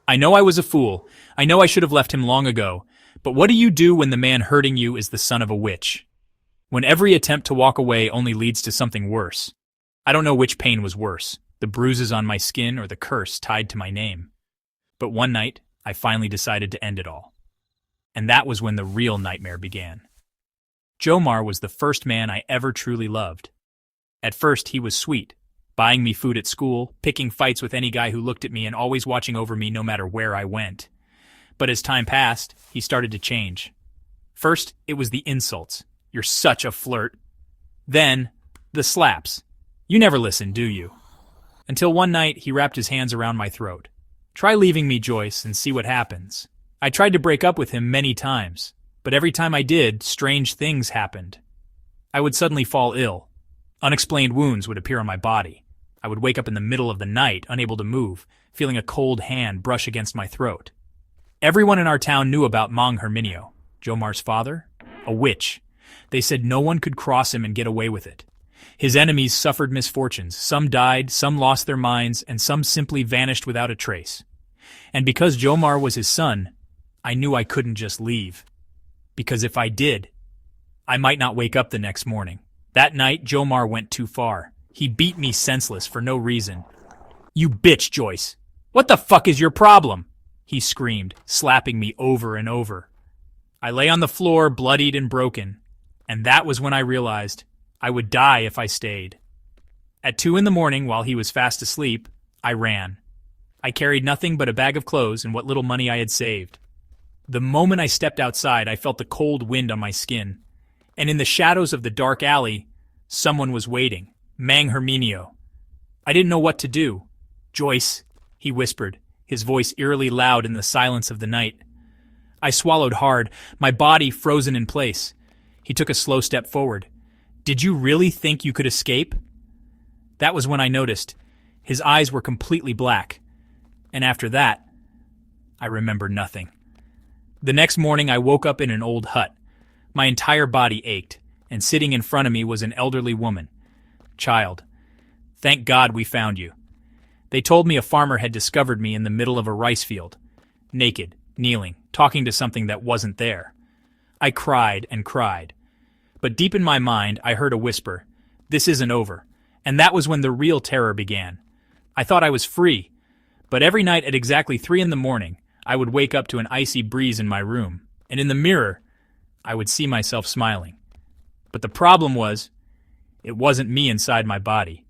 I know I was a fool. I know I should have left him long ago. But what do you do when the man hurting you is the son of a witch? When every attempt to walk away only leads to something worse. I don't know which pain was worse, the bruises on my skin or the curse tied to my name. But one night, I finally decided to end it all. And that was when the real nightmare began. Jomar was the first man I ever truly loved. At first, he was sweet, buying me food at school, picking fights with any guy who looked at me, and always watching over me no matter where I went. But as time passed, he started to change. First, it was the insults. You're such a flirt. Then, the slaps. You never listen, do you? Until one night, he wrapped his hands around my throat. Try leaving me, Joyce, and see what happens. I tried to break up with him many times, but every time I did, strange things happened. I would suddenly fall ill. Unexplained wounds would appear on my body. I would wake up in the middle of the night, unable to move, feeling a cold hand brush against my throat. Everyone in our town knew about Mang Herminio, Jomar's father, a witch. They said no one could cross him and get away with it. His enemies suffered misfortunes. Some died, some lost their minds, and some simply vanished without a trace. And because Jomar was his son, I knew I couldn't just leave. Because if I did, I might not wake up the next morning. That night, Jomar went too far. He beat me senseless for no reason. You bitch, Joyce. What the fuck is your problem? He screamed, slapping me over and over. I lay on the floor, bloodied and broken. And that was when I realized I would die if I stayed. At 2 a.m, while he was fast asleep, I ran. I carried nothing but a bag of clothes and what little money I had saved. The moment I stepped outside, I felt the cold wind on my skin. And in the shadows of the dark alley, someone was waiting. Mang Herminio. I didn't know what to do. Joyce, he whispered, his voice eerily loud in the silence of the night. I swallowed hard, my body frozen in place. He took a slow step forward. Did you really think you could escape? That was when I noticed. His eyes were completely black. And after that, I remember nothing. The next morning I woke up in an old hut. My entire body ached, and sitting in front of me was an elderly woman. Child, thank God we found you. They told me a farmer had discovered me in the middle of a rice field, naked, kneeling, talking to something that wasn't there. I cried and cried. But deep in my mind, I heard a whisper, "This isn't over." And that was when the real terror began. I thought I was free, but every night at exactly 3 a.m, I would wake up to an icy breeze in my room, and in the mirror, I would see myself smiling. But the problem was, it wasn't me inside my body.